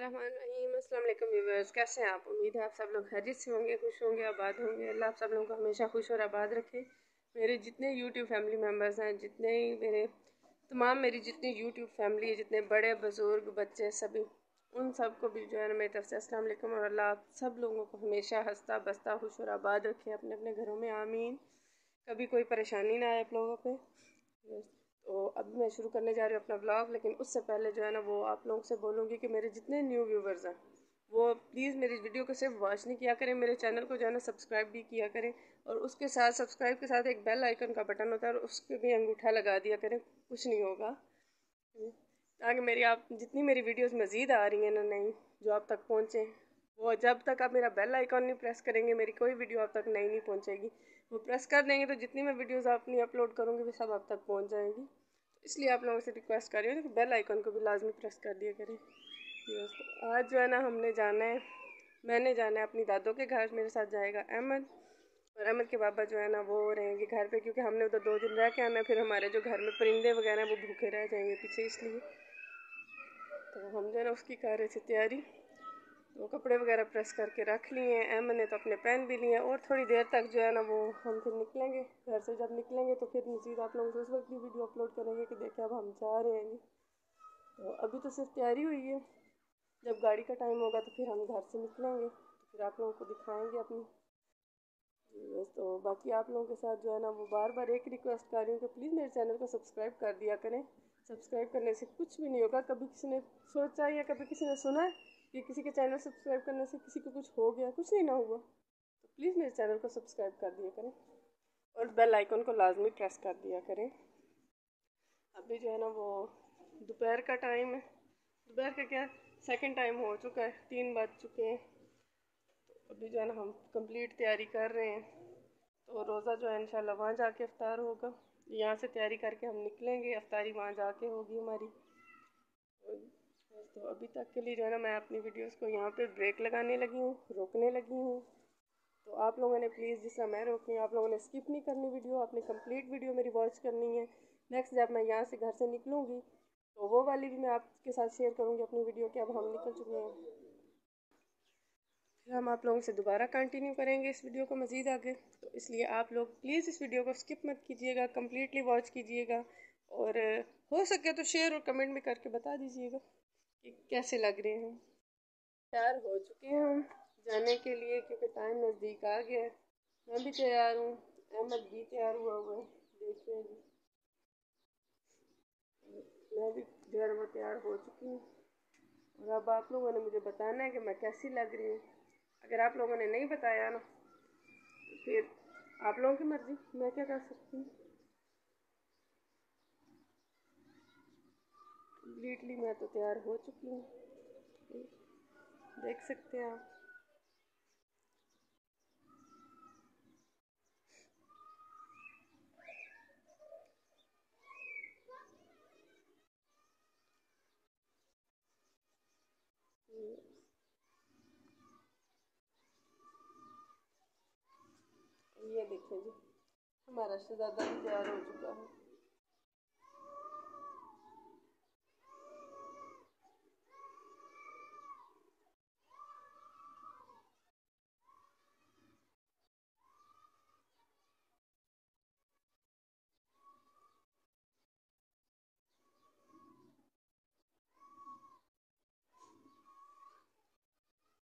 अस्सलाम वालेकुम व्यूअर्स, कैसे हैं आप? उम्मीद है आप सब लोग खैरियत से होंगे, खुश होंगे, आबाद होंगे। अल्लाह आप सब लोगों को हमेशा खुश और आबाद रखे। मेरे जितने यूट्यूब फैमिली मेम्बर्स हैं, जितने ही मेरी जितनी यूट्यूब फैमिली है, जितने बड़े बुज़ुर्ग बच्चे सभी, उन सब को भी जो है ना मेरी तरफ से अस्सलाम वालेकुम। और अल्लाह आप सब लोगों को हमेशा हंसता बसता खुश और आबाद रखे अपने अपने घरों में, आमीन। कभी कोई परेशानी ना आए आप लोगों पे। तो अब मैं शुरू करने जा रही हूँ अपना व्लॉग, लेकिन उससे पहले जो है ना वो आप लोगों से बोलूँगी कि मेरे जितने न्यू व्यूवर्स हैं वो प्लीज़ मेरी वीडियो को सिर्फ वॉच नहीं किया करें, मेरे चैनल को जो है ना सब्सक्राइब भी किया करें। और उसके साथ सब्सक्राइब के साथ एक बेल आइकन का बटन होता है, और उसके भी अंगूठा लगा दिया करें, कुछ नहीं होगा। ताकि आप जितनी मेरी वीडियोस मज़ीद आ रही हैं ना नई, जो आप तक पहुँचे, वो जब तक आप मेरा बेल आइकन नहीं प्रेस करेंगे मेरी कोई वीडियो आप तक नई नहीं पहुँचेगी। वो प्रेस कर देंगे तो जितनी मैं वीडियोस अपनी अपलोड करूँगी वो सब आप तक पहुँच जाएंगी। तो इसलिए आप लोगों से रिक्वेस्ट कर रही हूँ कि बेल आइकन को भी लाजमी प्रेस कर दिया करें। तो आज जो है ना मैंने जाना है अपनी दादों के घर। मेरे साथ जाएगा अहमद, और अहमद के बाबा जो है ना वो रहेंगे घर पे, क्योंकि हमने उधर 2 दिन रह के आना है। फिर हमारे जो घर में परिंदे वगैरह हैं वो भूखे रह जाएंगे पीछे, इसलिए तो हम जो है ना उसकी कर रहे थे तैयारी। तो कपड़े वगैरह प्रेस करके रख लिए हैं, अहमद ने तो अपने पहन भी लिए हैं। और थोड़ी देर तक जो है ना वो हम फिर निकलेंगे घर से। जब निकलेंगे तो फिर मज़ीद आप लोगों से उस वक्त भी वीडियो अपलोड करेंगे कि देखिए अब हम जा रहे हैं। तो अभी तो सिर्फ तैयारी हुई है, जब गाड़ी का टाइम होगा तो फिर हम घर से निकलेंगे, तो फिर आप लोगों को दिखाएंगे अपनी। तो बाकी आप लोगों के साथ जो है ना वो बार बार एक रिक्वेस्ट कर रही हूँ कि प्लीज़ मेरे चैनल को सब्सक्राइब कर दिया करें। सब्सक्राइब करने से कुछ भी नहीं होगा। कभी किसी ने सोचा या कभी किसी ने सुना है कि किसी के चैनल सब्सक्राइब करने से किसी को कुछ हो गया? कुछ नहीं ना हुआ। तो प्लीज़ मेरे चैनल को सब्सक्राइब कर दिया करें और बेल आइकन को लाजमी प्रेस कर दिया करें। अभी जो है ना वो दोपहर का टाइम है, दोपहर का क्या सेकंड टाइम हो चुका है, 3 बज चुके हैं। तो अभी जो है ना हम कंप्लीट तैयारी कर रहे हैं। तो रोज़ा जो है इंशाल्लाह वहाँ जाके इफ्तार होगा। यहाँ से तैयारी करके हम निकलेंगे, इफ्तारी वहाँ जाके होगी हमारी। तो अभी तक के लिए जो है ना मैं अपनी वीडियोस को यहाँ पे ब्रेक लगाने लगी हूँ, रोकने लगी हूँ। तो आप लोगों ने प्लीज़, जिस तरह मैं रोक रही हूँ, आप लोगों ने स्किप नहीं करनी वीडियो, आपने कंप्लीट वीडियो मेरी वॉच करनी है। नेक्स्ट जब मैं यहाँ से घर से निकलूँगी तो वो वाली भी मैं आपके साथ शेयर करूँगी अपनी वीडियो कि अब हम निकल चुके हैं। फिर हम आप लोगों से दोबारा कंटिन्यू करेंगे इस वीडियो को मज़ीद आगे। तो इसलिए आप लोग प्लीज़ इस वीडियो को स्किप मत कीजिएगा, कम्प्लीटली वॉच कीजिएगा। और हो सके तो शेयर और कमेंट भी करके बता दीजिएगा कि कैसे लग रहे हैं। तैयार हो चुके हैं हम जाने के लिए, क्योंकि टाइम नज़दीक आ गया है। मैं भी तैयार हूँ, अहमद भी तैयार हुआ है, देख रहे हैं। मैं भी जो है वो तैयार हो चुकी हूँ। और अब आप लोगों ने मुझे बताना है कि मैं कैसी लग रही हूँ। अगर आप लोगों ने नहीं बताया ना तो फिर आप लोगों की मर्ज़ी, मैं क्या कर सकती हूँ। कम्प्लीटली मैं तो तैयार हो चुकी हूँ, देख सकते हैं आप। ये देखिए जी, हमारा शहज़ादा भी तैयार हो चुका है।